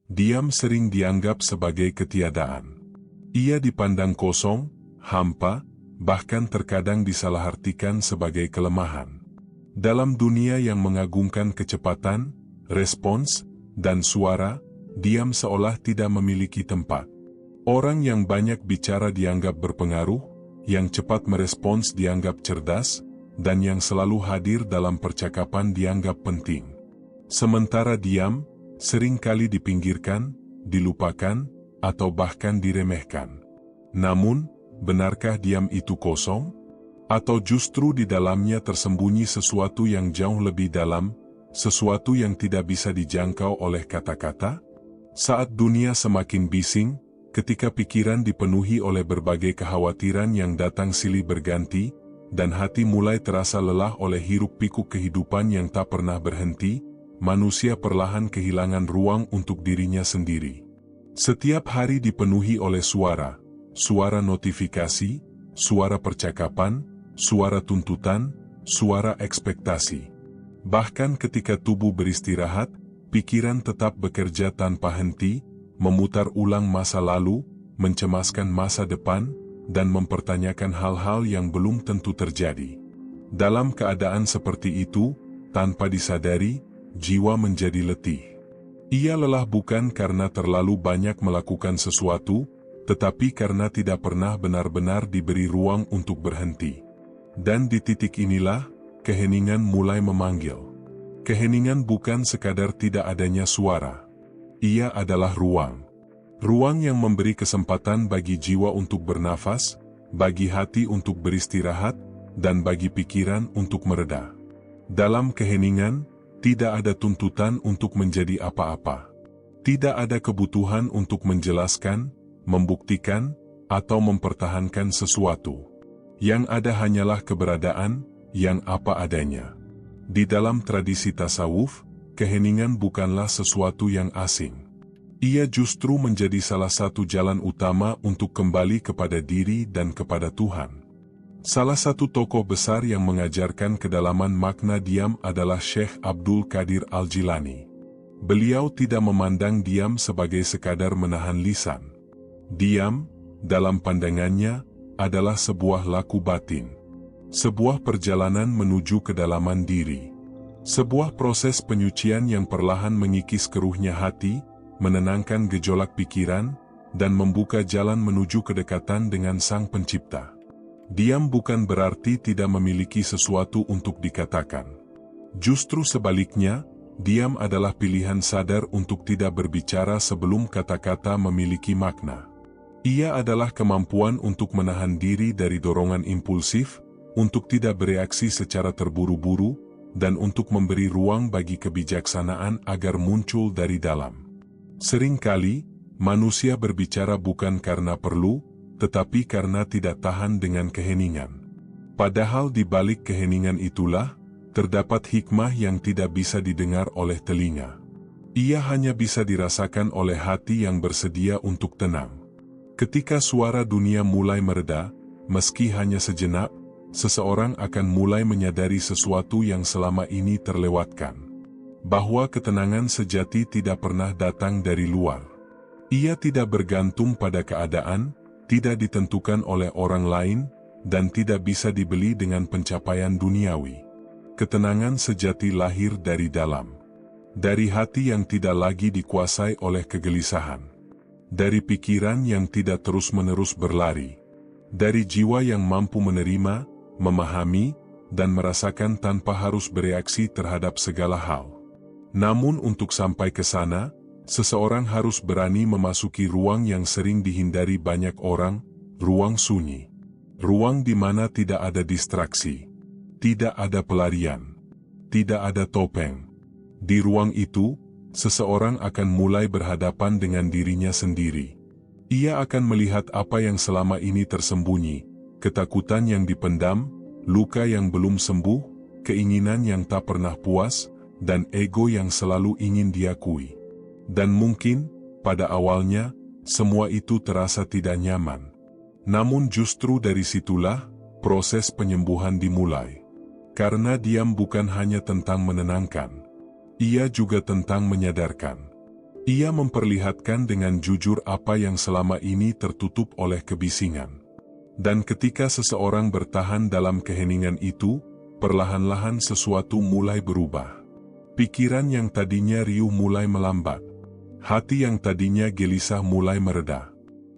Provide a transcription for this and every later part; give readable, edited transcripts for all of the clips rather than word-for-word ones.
Diam sering dianggap sebagai ketiadaan. Ia dipandang kosong, hampa, bahkan terkadang disalahartikan sebagai kelemahan. Dalam dunia yang mengagungkan kecepatan, respons, dan suara, diam seolah tidak memiliki tempat. Orang yang banyak bicara dianggap berpengaruh, yang cepat merespons dianggap cerdas, dan yang selalu hadir dalam percakapan dianggap penting. Sementara diam, seringkali dipinggirkan, dilupakan, atau bahkan diremehkan. Namun, benarkah diam itu kosong? Atau justru di dalamnya tersembunyi sesuatu yang jauh lebih dalam, sesuatu yang tidak bisa dijangkau oleh kata-kata? Saat dunia semakin bising, ketika pikiran dipenuhi oleh berbagai kekhawatiran yang datang silih berganti, dan hati mulai terasa lelah oleh hiruk-pikuk kehidupan yang tak pernah berhenti, manusia perlahan kehilangan ruang untuk dirinya sendiri. Setiap hari dipenuhi oleh suara, suara notifikasi, suara percakapan, suara tuntutan, suara ekspektasi. Bahkan ketika tubuh beristirahat, pikiran tetap bekerja tanpa henti, memutar ulang masa lalu, mencemaskan masa depan, dan mempertanyakan hal-hal yang belum tentu terjadi. Dalam keadaan seperti itu, tanpa disadari, jiwa menjadi letih. Ia lelah bukan karena terlalu banyak melakukan sesuatu, tetapi karena tidak pernah benar-benar diberi ruang untuk berhenti. Dan di titik inilah, keheningan mulai memanggil. Keheningan bukan sekadar tidak adanya suara. Ia adalah ruang. Ruang yang memberi kesempatan bagi jiwa untuk bernafas, bagi hati untuk beristirahat, dan bagi pikiran untuk mereda. Dalam keheningan, tidak ada tuntutan untuk menjadi apa-apa. Tidak ada kebutuhan untuk menjelaskan, membuktikan, atau mempertahankan sesuatu. Yang ada hanyalah keberadaan, yang apa adanya. Di dalam tradisi tasawuf, keheningan bukanlah sesuatu yang asing. Ia justru menjadi salah satu jalan utama untuk kembali kepada diri dan kepada Tuhan. Salah satu tokoh besar yang mengajarkan kedalaman makna diam adalah Syekh Abdul Qadir Al-Jilani. Beliau tidak memandang diam sebagai sekadar menahan lisan. Diam, dalam pandangannya, adalah sebuah laku batin. Sebuah perjalanan menuju kedalaman diri. Sebuah proses penyucian yang perlahan mengikis keruhnya hati, menenangkan gejolak pikiran, dan membuka jalan menuju kedekatan dengan Sang Pencipta. Diam bukan berarti tidak memiliki sesuatu untuk dikatakan. Justru sebaliknya, diam adalah pilihan sadar untuk tidak berbicara sebelum kata-kata memiliki makna. Ia adalah kemampuan untuk menahan diri dari dorongan impulsif, untuk tidak bereaksi secara terburu-buru, dan untuk memberi ruang bagi kebijaksanaan agar muncul dari dalam. Seringkali, manusia berbicara bukan karena perlu, tetapi karena tidak tahan dengan keheningan. Padahal di balik keheningan itulah, terdapat hikmah yang tidak bisa didengar oleh telinga. Ia hanya bisa dirasakan oleh hati yang bersedia untuk tenang. Ketika suara dunia mulai mereda, meski hanya sejenak, seseorang akan mulai menyadari sesuatu yang selama ini terlewatkan. Bahwa ketenangan sejati tidak pernah datang dari luar. Ia tidak bergantung pada keadaan, tidak ditentukan oleh orang lain, dan tidak bisa dibeli dengan pencapaian duniawi. Ketenangan sejati lahir dari dalam. Dari hati yang tidak lagi dikuasai oleh kegelisahan. Dari pikiran yang tidak terus-menerus berlari. Dari jiwa yang mampu menerima, memahami, dan merasakan tanpa harus bereaksi terhadap segala hal. Namun untuk sampai ke sana, seseorang harus berani memasuki ruang yang sering dihindari banyak orang, ruang sunyi. Ruang di mana tidak ada distraksi, tidak ada pelarian, tidak ada topeng. Di ruang itu, seseorang akan mulai berhadapan dengan dirinya sendiri. Ia akan melihat apa yang selama ini tersembunyi, ketakutan yang dipendam, luka yang belum sembuh, keinginan yang tak pernah puas, dan ego yang selalu ingin diakui. Dan mungkin, pada awalnya, semua itu terasa tidak nyaman. Namun justru dari situlah, proses penyembuhan dimulai. Karena diam bukan hanya tentang menenangkan. Ia juga tentang menyadarkan. Ia memperlihatkan dengan jujur apa yang selama ini tertutup oleh kebisingan. Dan ketika seseorang bertahan dalam keheningan itu, perlahan-lahan sesuatu mulai berubah. Pikiran yang tadinya riuh mulai melambat. Hati yang tadinya gelisah mulai mereda.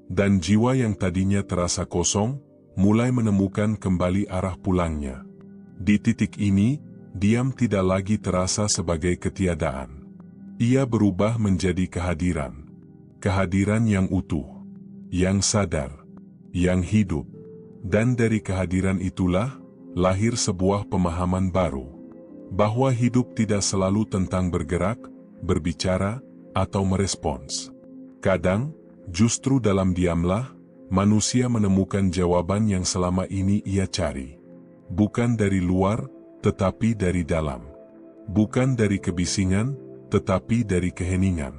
Dan jiwa yang tadinya terasa kosong, mulai menemukan kembali arah pulangnya. Di titik ini, diam tidak lagi terasa sebagai ketiadaan. Ia berubah menjadi kehadiran. Kehadiran yang utuh, yang sadar, yang hidup. Dan dari kehadiran itulah, lahir sebuah pemahaman baru. Bahwa hidup tidak selalu tentang bergerak, berbicara, atau merespons. Kadang, justru dalam diamlah, manusia menemukan jawaban yang selama ini ia cari. Bukan dari luar, tetapi dari dalam. Bukan dari kebisingan, tetapi dari keheningan.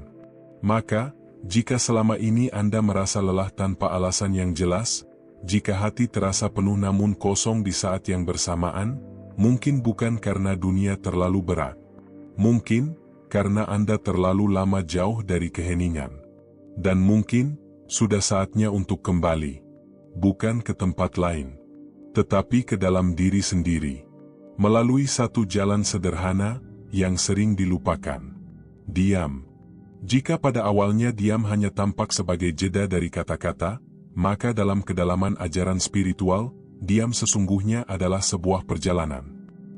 Maka, jika selama ini Anda merasa lelah tanpa alasan yang jelas, jika hati terasa penuh namun kosong di saat yang bersamaan, mungkin bukan karena dunia terlalu berat. Mungkin, karena Anda terlalu lama jauh dari keheningan. Dan mungkin, sudah saatnya untuk kembali. Bukan ke tempat lain, tetapi ke dalam diri sendiri. Melalui satu jalan sederhana, yang sering dilupakan. Diam. Jika pada awalnya diam hanya tampak sebagai jeda dari kata-kata, maka dalam kedalaman ajaran spiritual, diam sesungguhnya adalah sebuah perjalanan.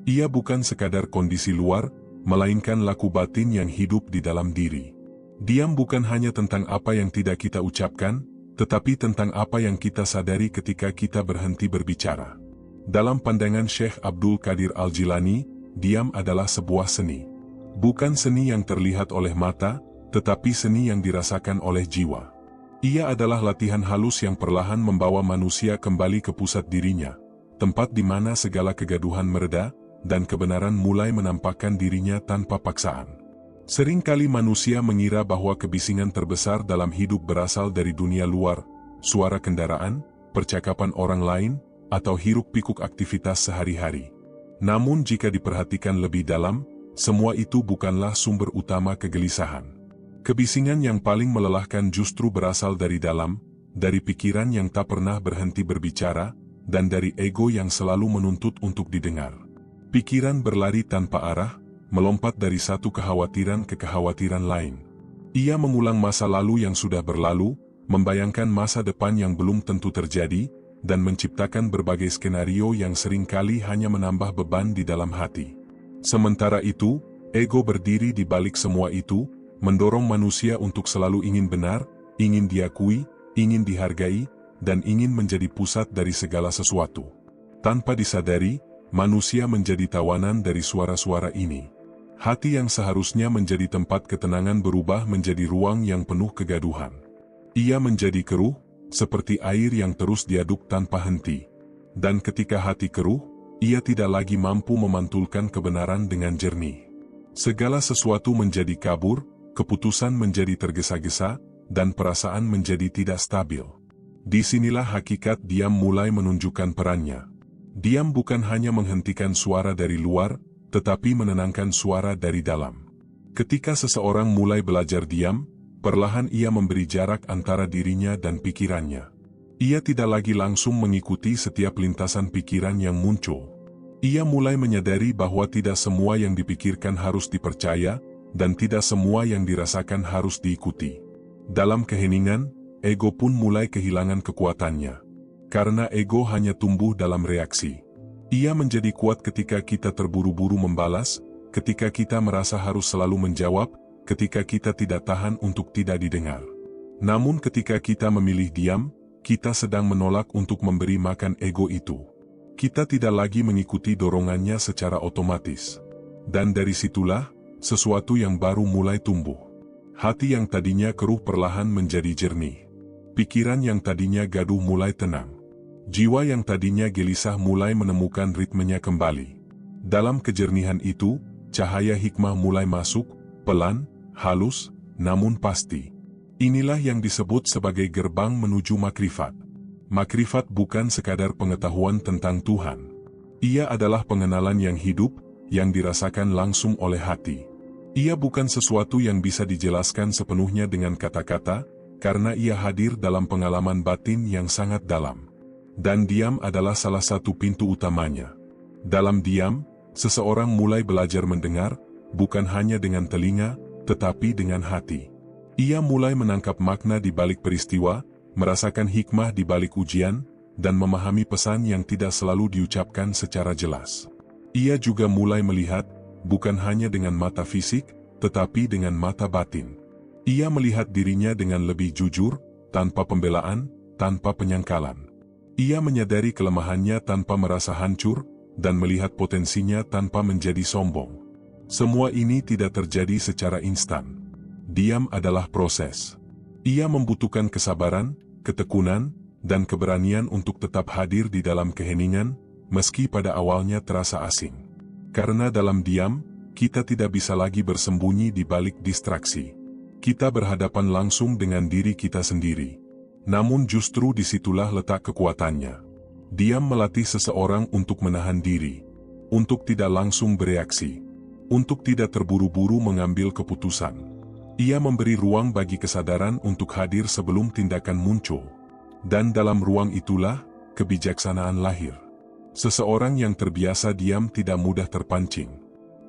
Ia bukan sekadar kondisi luar, melainkan laku batin yang hidup di dalam diri. Diam bukan hanya tentang apa yang tidak kita ucapkan, tetapi tentang apa yang kita sadari ketika kita berhenti berbicara. Dalam pandangan Syekh Abdul Qadir Al-Jilani, diam adalah sebuah seni. Bukan seni yang terlihat oleh mata, tetapi seni yang dirasakan oleh jiwa. Ia adalah latihan halus yang perlahan membawa manusia kembali ke pusat dirinya, tempat di mana segala kegaduhan mereda, dan kebenaran mulai menampakkan dirinya tanpa paksaan. Seringkali manusia mengira bahwa kebisingan terbesar dalam hidup berasal dari dunia luar, suara kendaraan, percakapan orang lain, atau hiruk-pikuk aktivitas sehari-hari. Namun jika diperhatikan lebih dalam, semua itu bukanlah sumber utama kegelisahan. Kebisingan yang paling melelahkan justru berasal dari dalam, dari pikiran yang tak pernah berhenti berbicara, dan dari ego yang selalu menuntut untuk didengar. Pikiran berlari tanpa arah, melompat dari satu kekhawatiran ke kekhawatiran lain. Ia mengulang masa lalu yang sudah berlalu, membayangkan masa depan yang belum tentu terjadi, dan menciptakan berbagai skenario yang seringkali hanya menambah beban di dalam hati. Sementara itu, ego berdiri di balik semua itu, mendorong manusia untuk selalu ingin benar, ingin diakui, ingin dihargai, dan ingin menjadi pusat dari segala sesuatu. Tanpa disadari, manusia menjadi tawanan dari suara-suara ini. Hati yang seharusnya menjadi tempat ketenangan berubah menjadi ruang yang penuh kegaduhan. Ia menjadi keruh, seperti air yang terus diaduk tanpa henti. Dan ketika hati keruh, ia tidak lagi mampu memantulkan kebenaran dengan jernih. Segala sesuatu menjadi kabur, keputusan menjadi tergesa-gesa, dan perasaan menjadi tidak stabil. Disinilah hakikat diam mulai menunjukkan perannya. Diam bukan hanya menghentikan suara dari luar, tetapi menenangkan suara dari dalam. Ketika seseorang mulai belajar diam, perlahan ia memberi jarak antara dirinya dan pikirannya. Ia tidak lagi langsung mengikuti setiap lintasan pikiran yang muncul. Ia mulai menyadari bahwa tidak semua yang dipikirkan harus dipercaya, dan tidak semua yang dirasakan harus diikuti. Dalam keheningan, ego pun mulai kehilangan kekuatannya. Karena ego hanya tumbuh dalam reaksi. Ia menjadi kuat ketika kita terburu-buru membalas, ketika kita merasa harus selalu menjawab, ketika kita tidak tahan untuk tidak didengar. Namun ketika kita memilih diam, kita sedang menolak untuk memberi makan ego itu. Kita tidak lagi mengikuti dorongannya secara otomatis. Dan dari situlah, sesuatu yang baru mulai tumbuh. Hati yang tadinya keruh perlahan menjadi jernih. Pikiran yang tadinya gaduh mulai tenang. Jiwa yang tadinya gelisah mulai menemukan ritmenya kembali. Dalam kejernihan itu, cahaya hikmah mulai masuk, pelan, halus, namun pasti. Inilah yang disebut sebagai gerbang menuju makrifat. Makrifat bukan sekadar pengetahuan tentang Tuhan. Ia adalah pengenalan yang hidup, yang dirasakan langsung oleh hati. Ia bukan sesuatu yang bisa dijelaskan sepenuhnya dengan kata-kata, karena ia hadir dalam pengalaman batin yang sangat dalam. Dan diam adalah salah satu pintu utamanya. Dalam diam, seseorang mulai belajar mendengar, bukan hanya dengan telinga, tetapi dengan hati. Ia mulai menangkap makna di balik peristiwa, merasakan hikmah di balik ujian, dan memahami pesan yang tidak selalu diucapkan secara jelas. Ia juga mulai melihat, bukan hanya dengan mata fisik, tetapi dengan mata batin. Ia melihat dirinya dengan lebih jujur, tanpa pembelaan, tanpa penyangkalan. Ia menyadari kelemahannya tanpa merasa hancur, dan melihat potensinya tanpa menjadi sombong. Semua ini tidak terjadi secara instan. Diam adalah proses. Ia membutuhkan kesabaran, ketekunan, dan keberanian untuk tetap hadir di dalam keheningan, meski pada awalnya terasa asing. Karena dalam diam, kita tidak bisa lagi bersembunyi di balik distraksi. Kita berhadapan langsung dengan diri kita sendiri. Namun justru disitulah letak kekuatannya. Diam melatih seseorang untuk menahan diri, untuk tidak langsung bereaksi, untuk tidak terburu-buru mengambil keputusan. Ia memberi ruang bagi kesadaran untuk hadir sebelum tindakan muncul. Dan dalam ruang itulah, kebijaksanaan lahir. Seseorang yang terbiasa diam tidak mudah terpancing.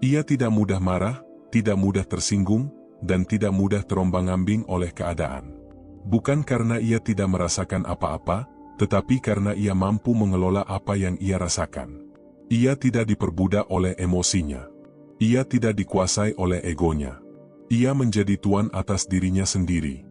Ia tidak mudah marah, tidak mudah tersinggung, dan tidak mudah terombang-ambing oleh keadaan. Bukan karena ia tidak merasakan apa-apa, tetapi karena ia mampu mengelola apa yang ia rasakan. Ia tidak diperbudak oleh emosinya. Ia tidak dikuasai oleh egonya. Ia menjadi tuan atas dirinya sendiri.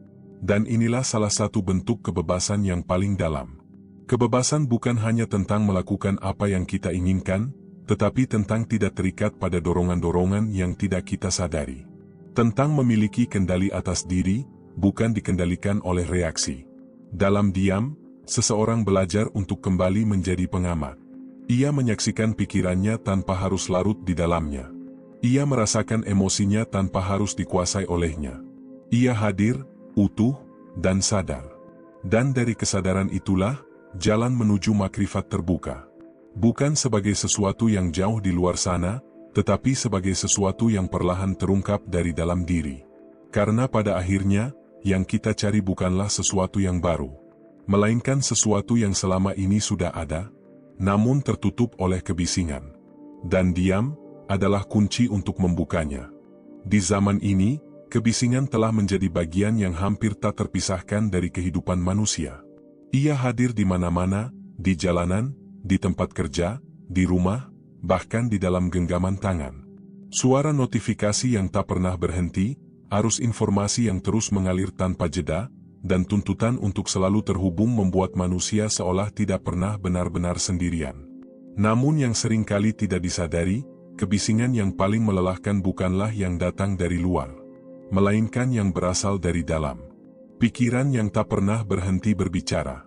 Dan inilah salah satu bentuk kebebasan yang paling dalam. Kebebasan bukan hanya tentang melakukan apa yang kita inginkan, tetapi tentang tidak terikat pada dorongan-dorongan yang tidak kita sadari. Tentang memiliki kendali atas diri, bukan dikendalikan oleh reaksi. Dalam diam, seseorang belajar untuk kembali menjadi pengamat. Ia menyaksikan pikirannya tanpa harus larut di dalamnya. Ia merasakan emosinya tanpa harus dikuasai olehnya. Ia hadir, utuh, dan sadar. Dan dari kesadaran itulah, jalan menuju makrifat terbuka. Bukan sebagai sesuatu yang jauh di luar sana, tetapi sebagai sesuatu yang perlahan terungkap dari dalam diri. Karena pada akhirnya, yang kita cari bukanlah sesuatu yang baru, melainkan sesuatu yang selama ini sudah ada, namun tertutup oleh kebisingan. Dan diam adalah kunci untuk membukanya. Di zaman ini, kebisingan telah menjadi bagian yang hampir tak terpisahkan dari kehidupan manusia. Ia hadir di mana-mana, di jalanan, di tempat kerja, di rumah, bahkan di dalam genggaman tangan. Suara notifikasi yang tak pernah berhenti, arus informasi yang terus mengalir tanpa jeda, dan tuntutan untuk selalu terhubung membuat manusia seolah tidak pernah benar-benar sendirian. Namun yang seringkali tidak disadari, kebisingan yang paling melelahkan bukanlah yang datang dari luar, melainkan yang berasal dari dalam. Pikiran yang tak pernah berhenti berbicara.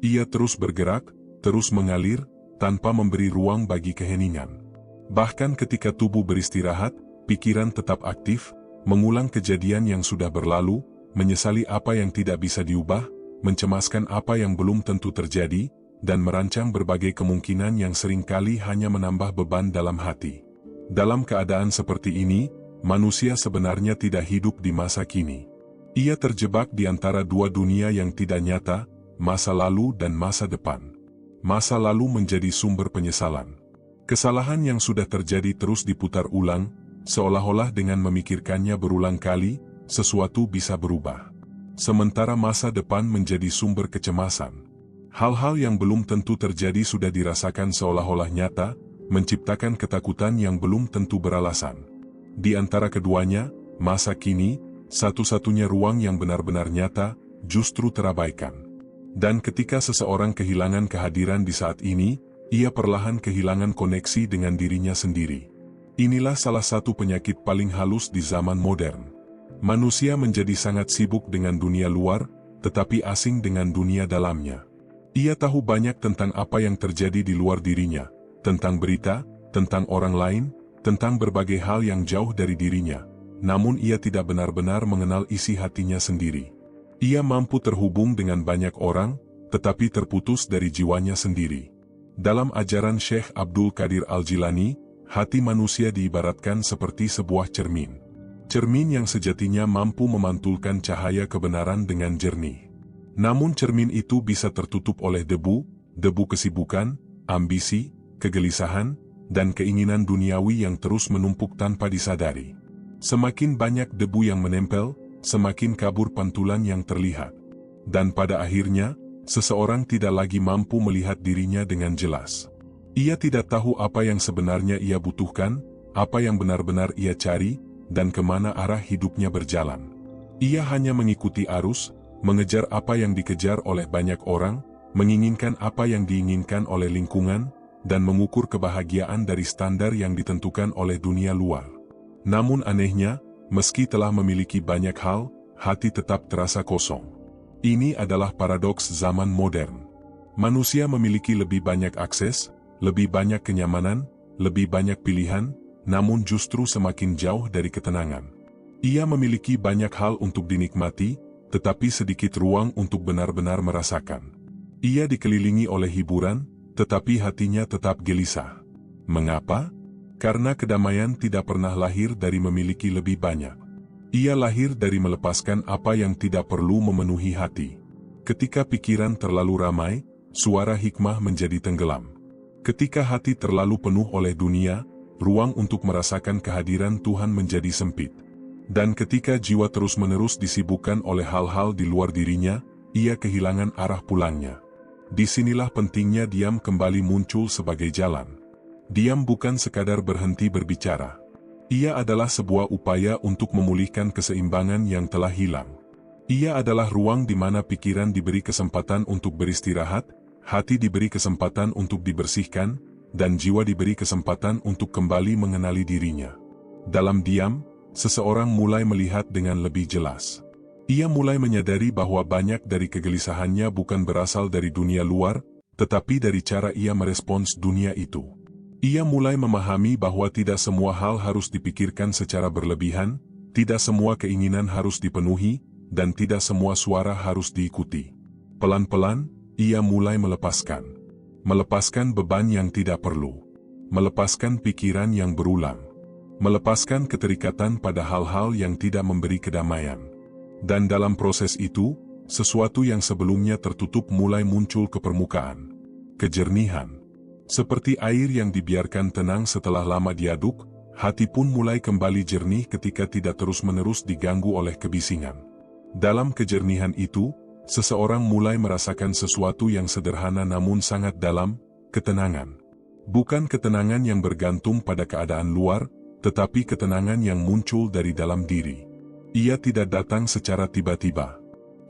Ia terus bergerak, terus mengalir, tanpa memberi ruang bagi keheningan. Bahkan ketika tubuh beristirahat, pikiran tetap aktif, mengulang kejadian yang sudah berlalu, menyesali apa yang tidak bisa diubah, mencemaskan apa yang belum tentu terjadi, dan merancang berbagai kemungkinan yang seringkali hanya menambah beban dalam hati. Dalam keadaan seperti ini, manusia sebenarnya tidak hidup di masa kini. Ia terjebak di antara dua dunia yang tidak nyata, masa lalu dan masa depan. Masa lalu menjadi sumber penyesalan. Kesalahan yang sudah terjadi terus diputar ulang, seolah-olah dengan memikirkannya berulang kali, sesuatu bisa berubah. Sementara masa depan menjadi sumber kecemasan. Hal-hal yang belum tentu terjadi sudah dirasakan seolah-olah nyata, menciptakan ketakutan yang belum tentu beralasan. Di antara keduanya, masa kini, satu-satunya ruang yang benar-benar nyata, justru terabaikan. Dan ketika seseorang kehilangan kehadiran di saat ini, ia perlahan kehilangan koneksi dengan dirinya sendiri. Inilah salah satu penyakit paling halus di zaman modern. Manusia menjadi sangat sibuk dengan dunia luar, tetapi asing dengan dunia dalamnya. Ia tahu banyak tentang apa yang terjadi di luar dirinya, tentang berita, tentang orang lain, tentang berbagai hal yang jauh dari dirinya. Namun ia tidak benar-benar mengenal isi hatinya sendiri. Ia mampu terhubung dengan banyak orang, tetapi terputus dari jiwanya sendiri. Dalam ajaran Syekh Abdul Qadir Al-Jilani, hati manusia diibaratkan seperti sebuah cermin. Cermin yang sejatinya mampu memantulkan cahaya kebenaran dengan jernih. Namun cermin itu bisa tertutup oleh debu kesibukan, ambisi, kegelisahan, dan keinginan duniawi yang terus menumpuk tanpa disadari. Semakin banyak debu yang menempel, semakin kabur pantulan yang terlihat. Dan pada akhirnya, seseorang tidak lagi mampu melihat dirinya dengan jelas. Ia tidak tahu apa yang sebenarnya ia butuhkan, apa yang benar-benar ia cari, dan kemana arah hidupnya berjalan. Ia hanya mengikuti arus, mengejar apa yang dikejar oleh banyak orang, menginginkan apa yang diinginkan oleh lingkungan, dan mengukur kebahagiaan dari standar yang ditentukan oleh dunia luar. Namun anehnya, meski telah memiliki banyak hal, hati tetap terasa kosong. Ini adalah paradoks zaman modern. Manusia memiliki lebih banyak akses, lebih banyak kenyamanan, lebih banyak pilihan, namun justru semakin jauh dari ketenangan. Ia memiliki banyak hal untuk dinikmati, tetapi sedikit ruang untuk benar-benar merasakan. Ia dikelilingi oleh hiburan, tetapi hatinya tetap gelisah. Mengapa? Karena kedamaian tidak pernah lahir dari memiliki lebih banyak. Ia lahir dari melepaskan apa yang tidak perlu memenuhi hati. Ketika pikiran terlalu ramai, suara hikmah menjadi tenggelam. Ketika hati terlalu penuh oleh dunia, ruang untuk merasakan kehadiran Tuhan menjadi sempit. Dan ketika jiwa terus-menerus disibukkan oleh hal-hal di luar dirinya, ia kehilangan arah pulangnya. Disinilah pentingnya diam kembali muncul sebagai jalan. Diam bukan sekadar berhenti berbicara. Ia adalah sebuah upaya untuk memulihkan keseimbangan yang telah hilang. Ia adalah ruang di mana pikiran diberi kesempatan untuk beristirahat, hati diberi kesempatan untuk dibersihkan, dan jiwa diberi kesempatan untuk kembali mengenali dirinya. Dalam diam, seseorang mulai melihat dengan lebih jelas. Ia mulai menyadari bahwa banyak dari kegelisahannya bukan berasal dari dunia luar, tetapi dari cara ia merespons dunia itu. Ia mulai memahami bahwa tidak semua hal harus dipikirkan secara berlebihan, tidak semua keinginan harus dipenuhi, dan tidak semua suara harus diikuti. Pelan-pelan, ia mulai melepaskan. Melepaskan beban yang tidak perlu. Melepaskan pikiran yang berulang. Melepaskan keterikatan pada hal-hal yang tidak memberi kedamaian. Dan dalam proses itu, sesuatu yang sebelumnya tertutup mulai muncul ke permukaan. Kejernihan. Seperti air yang dibiarkan tenang setelah lama diaduk, hati pun mulai kembali jernih ketika tidak terus-menerus diganggu oleh kebisingan. Dalam kejernihan itu, seseorang mulai merasakan sesuatu yang sederhana namun sangat dalam, ketenangan. Bukan ketenangan yang bergantung pada keadaan luar, tetapi ketenangan yang muncul dari dalam diri. Ia tidak datang secara tiba-tiba.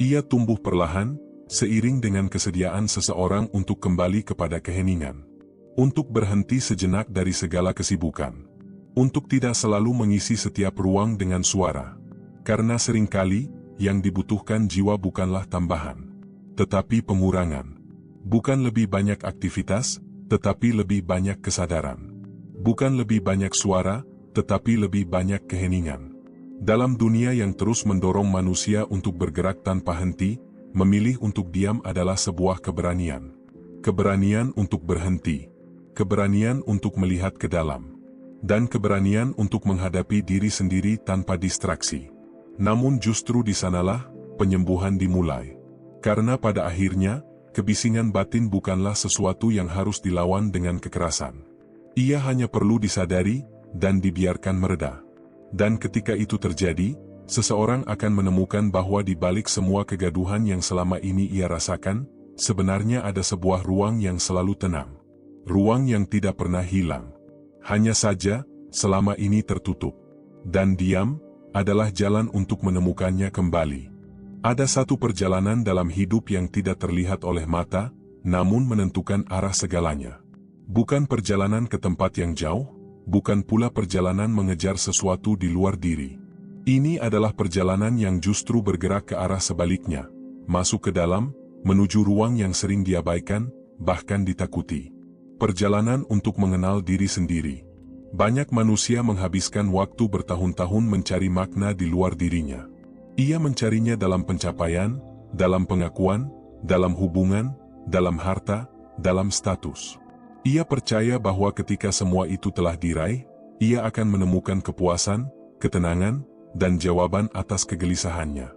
Ia tumbuh perlahan, seiring dengan kesediaan seseorang untuk kembali kepada keheningan. Untuk berhenti sejenak dari segala kesibukan. Untuk tidak selalu mengisi setiap ruang dengan suara. Karena seringkali, yang dibutuhkan jiwa bukanlah tambahan, tetapi pengurangan. Bukan lebih banyak aktivitas, tetapi lebih banyak kesadaran. Bukan lebih banyak suara, tetapi lebih banyak keheningan. Dalam dunia yang terus mendorong manusia untuk bergerak tanpa henti, memilih untuk diam adalah sebuah keberanian. Keberanian untuk berhenti. Keberanian untuk melihat ke dalam. Dan keberanian untuk menghadapi diri sendiri tanpa distraksi. Namun justru di sanalah penyembuhan dimulai. Karena pada akhirnya, kebisingan batin bukanlah sesuatu yang harus dilawan dengan kekerasan. Ia hanya perlu disadari dan dibiarkan mereda. Dan ketika itu terjadi, seseorang akan menemukan bahwa di balik semua kegaduhan yang selama ini ia rasakan, sebenarnya ada sebuah ruang yang selalu tenang. Ruang yang tidak pernah hilang. Hanya saja, selama ini tertutup. Dan diam adalah jalan untuk menemukannya kembali. Ada satu perjalanan dalam hidup yang tidak terlihat oleh mata, namun menentukan arah segalanya. Bukan perjalanan ke tempat yang jauh, bukan pula perjalanan mengejar sesuatu di luar diri. Ini adalah perjalanan yang justru bergerak ke arah sebaliknya, masuk ke dalam, menuju ruang yang sering diabaikan, bahkan ditakuti. Perjalanan untuk mengenal diri sendiri. Banyak manusia menghabiskan waktu bertahun-tahun mencari makna di luar dirinya. Ia mencarinya dalam pencapaian, dalam pengakuan, dalam hubungan, dalam harta, dalam status. Ia percaya bahwa ketika semua itu telah diraih, ia akan menemukan kepuasan, ketenangan, dan jawaban atas kegelisahannya.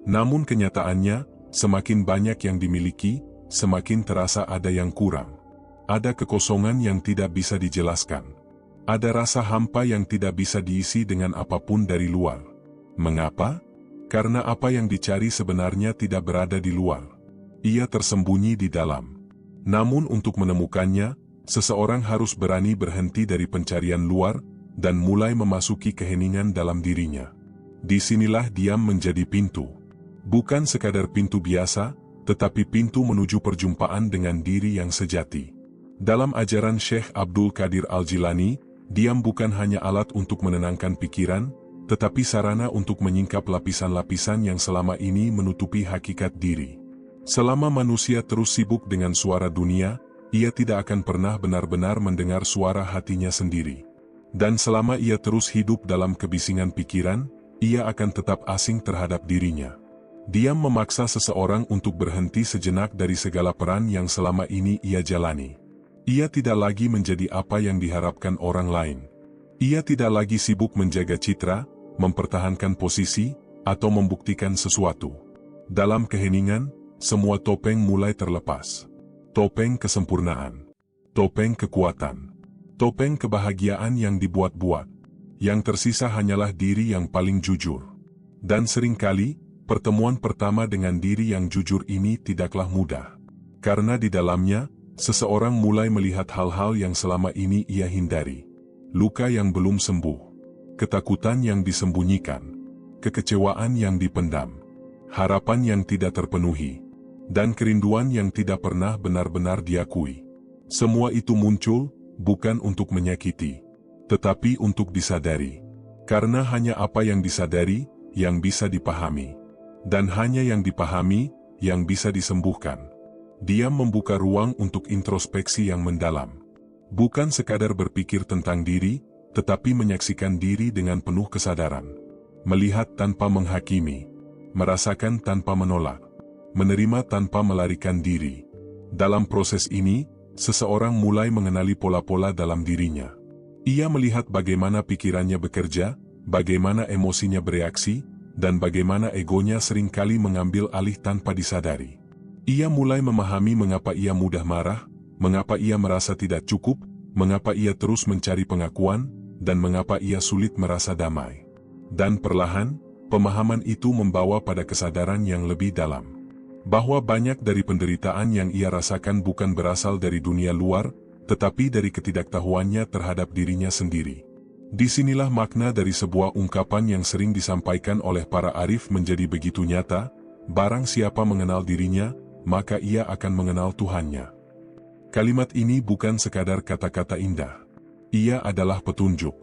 Namun kenyataannya, semakin banyak yang dimiliki, semakin terasa ada yang kurang. Ada kekosongan yang tidak bisa dijelaskan. Ada rasa hampa yang tidak bisa diisi dengan apapun dari luar. Mengapa? Karena apa yang dicari sebenarnya tidak berada di luar. Ia tersembunyi di dalam. Namun untuk menemukannya, seseorang harus berani berhenti dari pencarian luar dan mulai memasuki keheningan dalam dirinya. Disinilah diam menjadi pintu. Bukan sekadar pintu biasa, tetapi pintu menuju perjumpaan dengan diri yang sejati. Dalam ajaran Syekh Abdul Qadir Al-Jilani, diam bukan hanya alat untuk menenangkan pikiran, tetapi sarana untuk menyingkap lapisan-lapisan yang selama ini menutupi hakikat diri. Selama manusia terus sibuk dengan suara dunia, ia tidak akan pernah benar-benar mendengar suara hatinya sendiri. Dan selama ia terus hidup dalam kebisingan pikiran, ia akan tetap asing terhadap dirinya. Diam memaksa seseorang untuk berhenti sejenak dari segala peran yang selama ini ia jalani. Ia tidak lagi menjadi apa yang diharapkan orang lain. Ia tidak lagi sibuk menjaga citra, mempertahankan posisi, atau membuktikan sesuatu. Dalam keheningan, semua topeng mulai terlepas. Topeng kesempurnaan. Topeng kekuatan. Topeng kebahagiaan yang dibuat-buat. Yang tersisa hanyalah diri yang paling jujur. Dan seringkali, pertemuan pertama dengan diri yang jujur ini tidaklah mudah. Karena di dalamnya, seseorang mulai melihat hal-hal yang selama ini ia hindari. Luka yang belum sembuh. Ketakutan yang disembunyikan. Kekecewaan yang dipendam. Harapan yang tidak terpenuhi. Dan kerinduan yang tidak pernah benar-benar diakui. Semua itu muncul, bukan untuk menyakiti, tetapi untuk disadari. Karena hanya apa yang disadari, yang bisa dipahami. Dan hanya yang dipahami, yang bisa disembuhkan. Diam membuka ruang untuk introspeksi yang mendalam. Bukan sekadar berpikir tentang diri, tetapi menyaksikan diri dengan penuh kesadaran. Melihat tanpa menghakimi. Merasakan tanpa menolak. Menerima tanpa melarikan diri. Dalam proses ini, seseorang mulai mengenali pola-pola dalam dirinya. Ia melihat bagaimana pikirannya bekerja, bagaimana emosinya bereaksi, dan bagaimana egonya seringkali mengambil alih tanpa disadari. Ia mulai memahami mengapa ia mudah marah, mengapa ia merasa tidak cukup, mengapa ia terus mencari pengakuan, dan mengapa ia sulit merasa damai. Dan perlahan, pemahaman itu membawa pada kesadaran yang lebih dalam. Bahwa banyak dari penderitaan yang ia rasakan bukan berasal dari dunia luar, tetapi dari ketidaktahuannya terhadap dirinya sendiri. Disinilah makna dari sebuah ungkapan yang sering disampaikan oleh para arif menjadi begitu nyata, barang siapa mengenal dirinya, maka ia akan mengenal Tuhannya. Kalimat ini bukan sekadar kata-kata indah. Ia adalah petunjuk.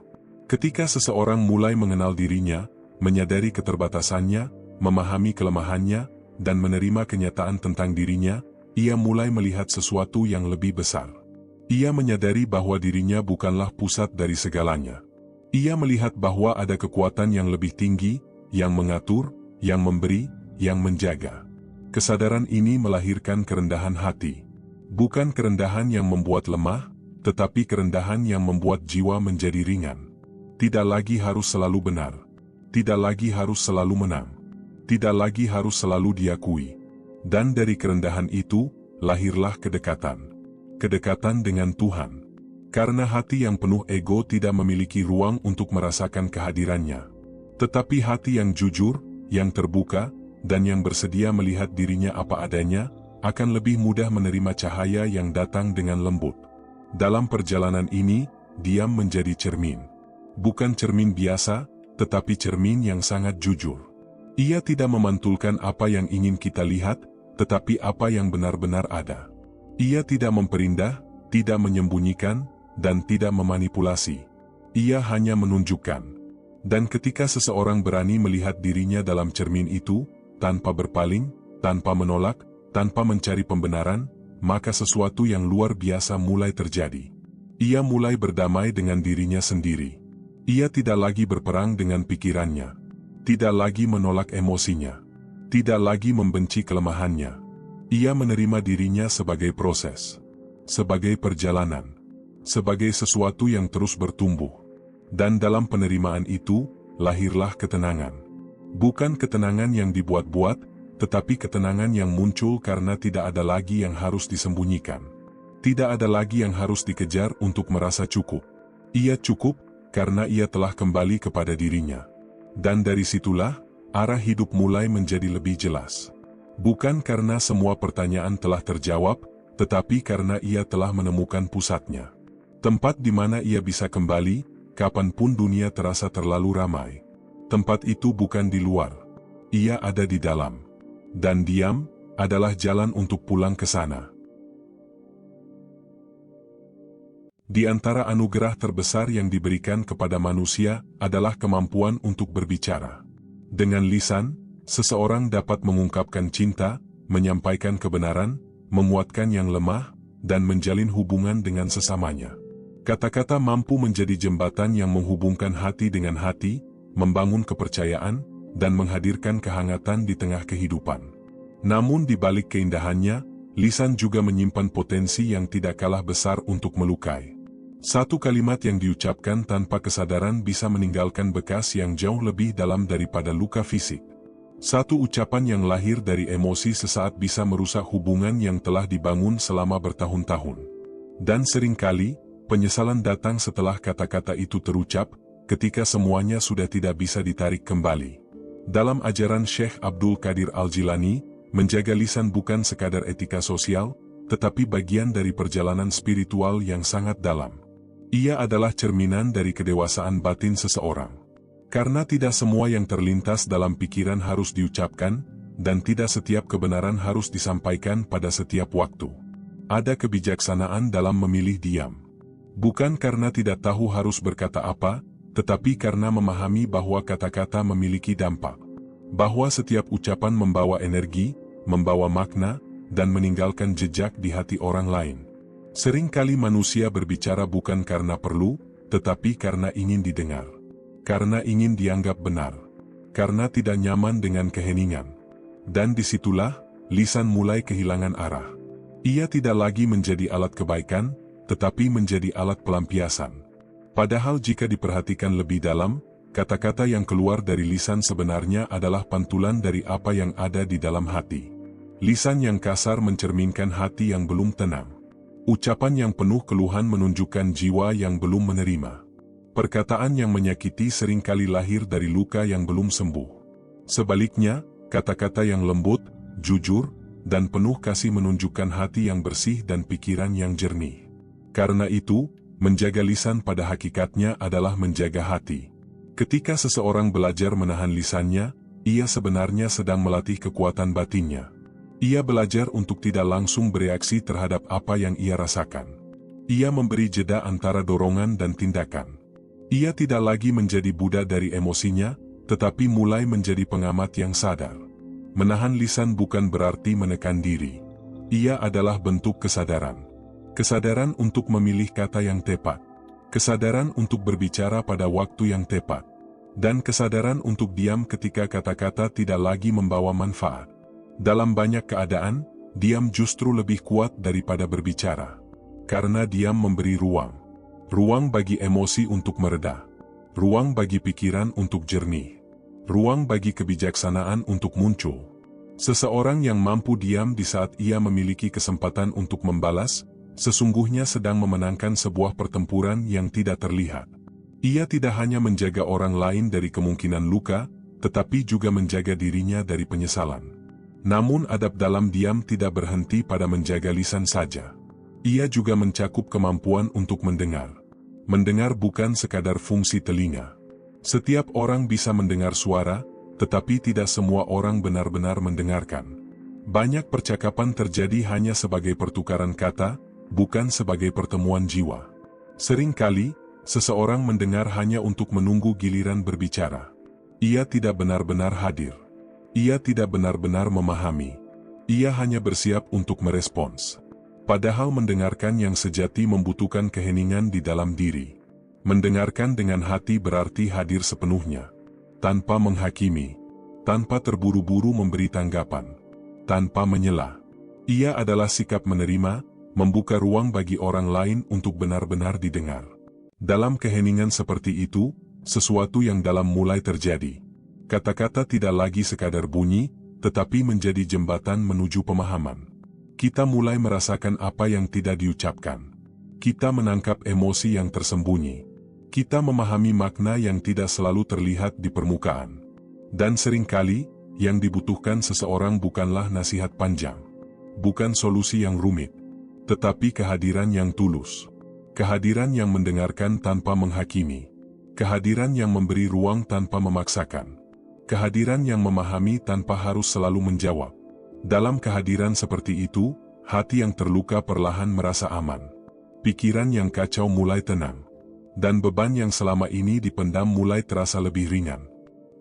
Ketika seseorang mulai mengenal dirinya, menyadari keterbatasannya, memahami kelemahannya, dan menerima kenyataan tentang dirinya, ia mulai melihat sesuatu yang lebih besar. Ia menyadari bahwa dirinya bukanlah pusat dari segalanya. Ia melihat bahwa ada kekuatan yang lebih tinggi, yang mengatur, yang memberi, yang menjaga. Kesadaran ini melahirkan kerendahan hati. Bukan kerendahan yang membuat lemah, tetapi kerendahan yang membuat jiwa menjadi ringan. Tidak lagi harus selalu benar. Tidak lagi harus selalu menang. Tidak lagi harus selalu diakui. Dan dari kerendahan itu, lahirlah kedekatan. Kedekatan dengan Tuhan. Karena hati yang penuh ego tidak memiliki ruang untuk merasakan kehadirannya. Tetapi hati yang jujur, yang terbuka, dan yang bersedia melihat dirinya apa adanya, akan lebih mudah menerima cahaya yang datang dengan lembut. Dalam perjalanan ini, diam menjadi cermin. Bukan cermin biasa, tetapi cermin yang sangat jujur. Ia tidak memantulkan apa yang ingin kita lihat, tetapi apa yang benar-benar ada. Ia tidak memperindah, tidak menyembunyikan, dan tidak memanipulasi. Ia hanya menunjukkan. Dan ketika seseorang berani melihat dirinya dalam cermin itu, tanpa berpaling, tanpa menolak, tanpa mencari pembenaran, maka sesuatu yang luar biasa mulai terjadi. Ia mulai berdamai dengan dirinya sendiri. Ia tidak lagi berperang dengan pikirannya. Tidak lagi menolak emosinya. Tidak lagi membenci kelemahannya. Ia menerima dirinya sebagai proses. Sebagai perjalanan. Sebagai sesuatu yang terus bertumbuh. Dan dalam penerimaan itu, lahirlah ketenangan. Bukan ketenangan yang dibuat-buat, tetapi ketenangan yang muncul karena tidak ada lagi yang harus disembunyikan. Tidak ada lagi yang harus dikejar untuk merasa cukup. Ia cukup karena ia telah kembali kepada dirinya. Dan dari situlah, arah hidup mulai menjadi lebih jelas. Bukan karena semua pertanyaan telah terjawab, tetapi karena ia telah menemukan pusatnya. Tempat di mana ia bisa kembali, kapanpun dunia terasa terlalu ramai. Tempat itu bukan di luar. Ia ada di dalam. Dan diam adalah jalan untuk pulang ke sana. Di antara anugerah terbesar yang diberikan kepada manusia adalah kemampuan untuk berbicara. Dengan lisan, seseorang dapat mengungkapkan cinta, menyampaikan kebenaran, menguatkan yang lemah, dan menjalin hubungan dengan sesamanya. Kata-kata mampu menjadi jembatan yang menghubungkan hati dengan hati, membangun kepercayaan, dan menghadirkan kehangatan di tengah kehidupan. Namun di balik keindahannya, lisan juga menyimpan potensi yang tidak kalah besar untuk melukai. Satu kalimat yang diucapkan tanpa kesadaran bisa meninggalkan bekas yang jauh lebih dalam daripada luka fisik. Satu ucapan yang lahir dari emosi sesaat bisa merusak hubungan yang telah dibangun selama bertahun-tahun. Dan seringkali, penyesalan datang setelah kata-kata itu terucap, ketika semuanya sudah tidak bisa ditarik kembali. Dalam ajaran Syekh Abdul Qadir Al-Jilani, menjaga lisan bukan sekadar etika sosial, tetapi bagian dari perjalanan spiritual yang sangat dalam. Ia adalah cerminan dari kedewasaan batin seseorang. Karena tidak semua yang terlintas dalam pikiran harus diucapkan, dan tidak setiap kebenaran harus disampaikan pada setiap waktu. Ada kebijaksanaan dalam memilih diam. Bukan karena tidak tahu harus berkata apa, tetapi karena memahami bahwa kata-kata memiliki dampak. Bahwa setiap ucapan membawa energi, membawa makna, dan meninggalkan jejak di hati orang lain. Seringkali manusia berbicara bukan karena perlu, tetapi karena ingin didengar. Karena ingin dianggap benar. Karena tidak nyaman dengan keheningan. Dan disitulah, lisan mulai kehilangan arah. Ia tidak lagi menjadi alat kebaikan, tetapi menjadi alat pelampiasan. Padahal jika diperhatikan lebih dalam, kata-kata yang keluar dari lisan sebenarnya adalah pantulan dari apa yang ada di dalam hati. Lisan yang kasar mencerminkan hati yang belum tenang. Ucapan yang penuh keluhan menunjukkan jiwa yang belum menerima. Perkataan yang menyakiti seringkali lahir dari luka yang belum sembuh. Sebaliknya, kata-kata yang lembut, jujur, dan penuh kasih menunjukkan hati yang bersih dan pikiran yang jernih. Karena itu, menjaga lisan pada hakikatnya adalah menjaga hati. Ketika seseorang belajar menahan lisannya, ia sebenarnya sedang melatih kekuatan batinnya. Ia belajar untuk tidak langsung bereaksi terhadap apa yang ia rasakan. Ia memberi jeda antara dorongan dan tindakan. Ia tidak lagi menjadi budak dari emosinya, tetapi mulai menjadi pengamat yang sadar. Menahan lisan bukan berarti menekan diri. Ia adalah bentuk kesadaran. Kesadaran untuk memilih kata yang tepat. Kesadaran untuk berbicara pada waktu yang tepat. Dan kesadaran untuk diam ketika kata-kata tidak lagi membawa manfaat. Dalam banyak keadaan, diam justru lebih kuat daripada berbicara. Karena diam memberi ruang. Ruang bagi emosi untuk mereda. Ruang bagi pikiran untuk jernih. Ruang bagi kebijaksanaan untuk muncul. Seseorang yang mampu diam di saat ia memiliki kesempatan untuk membalas, sesungguhnya sedang memenangkan sebuah pertempuran yang tidak terlihat. Ia tidak hanya menjaga orang lain dari kemungkinan luka, tetapi juga menjaga dirinya dari penyesalan. Namun adab dalam diam tidak berhenti pada menjaga lisan saja. Ia juga mencakup kemampuan untuk mendengar. Mendengar bukan sekadar fungsi telinga. Setiap orang bisa mendengar suara, tetapi tidak semua orang benar-benar mendengarkan. Banyak percakapan terjadi hanya sebagai pertukaran kata, bukan sebagai pertemuan jiwa. Seringkali, seseorang mendengar hanya untuk menunggu giliran berbicara. Ia tidak benar-benar hadir. Ia tidak benar-benar memahami. Ia hanya bersiap untuk merespons. Padahal mendengarkan yang sejati membutuhkan keheningan di dalam diri. Mendengarkan dengan hati berarti hadir sepenuhnya. Tanpa menghakimi. Tanpa terburu-buru memberi tanggapan. Tanpa menyela. Ia adalah sikap menerima, membuka ruang bagi orang lain untuk benar-benar didengar. Dalam keheningan seperti itu, sesuatu yang dalam mulai terjadi. Kata-kata tidak lagi sekadar bunyi, tetapi menjadi jembatan menuju pemahaman. Kita mulai merasakan apa yang tidak diucapkan. Kita menangkap emosi yang tersembunyi. Kita memahami makna yang tidak selalu terlihat di permukaan. Dan seringkali, yang dibutuhkan seseorang bukanlah nasihat panjang. Bukan solusi yang rumit. Tetapi kehadiran yang tulus. Kehadiran yang mendengarkan tanpa menghakimi. Kehadiran yang memberi ruang tanpa memaksakan. Kehadiran yang memahami tanpa harus selalu menjawab. Dalam kehadiran seperti itu, hati yang terluka perlahan merasa aman. Pikiran yang kacau mulai tenang. Dan beban yang selama ini dipendam mulai terasa lebih ringan.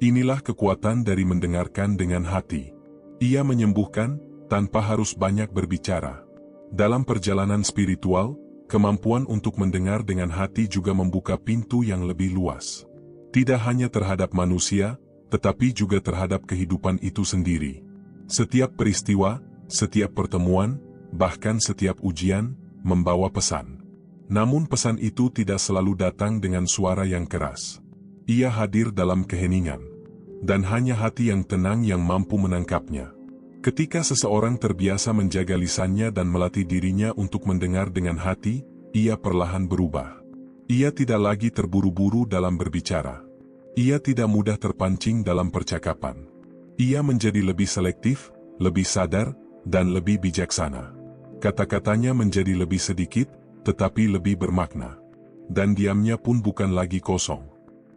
Inilah kekuatan dari mendengarkan dengan hati. Ia menyembuhkan, tanpa harus banyak berbicara. Dalam perjalanan spiritual, kemampuan untuk mendengar dengan hati juga membuka pintu yang lebih luas. Tidak hanya terhadap manusia, tetapi juga terhadap kehidupan itu sendiri. Setiap peristiwa, setiap pertemuan, bahkan setiap ujian, membawa pesan. Namun pesan itu tidak selalu datang dengan suara yang keras. Ia hadir dalam keheningan. Dan hanya hati yang tenang yang mampu menangkapnya. Ketika seseorang terbiasa menjaga lisannya dan melatih dirinya untuk mendengar dengan hati, ia perlahan berubah. Ia tidak lagi terburu-buru dalam berbicara. Ia tidak mudah terpancing dalam percakapan. Ia menjadi lebih selektif, lebih sadar, dan lebih bijaksana. Kata-katanya menjadi lebih sedikit, tetapi lebih bermakna. Dan diamnya pun bukan lagi kosong.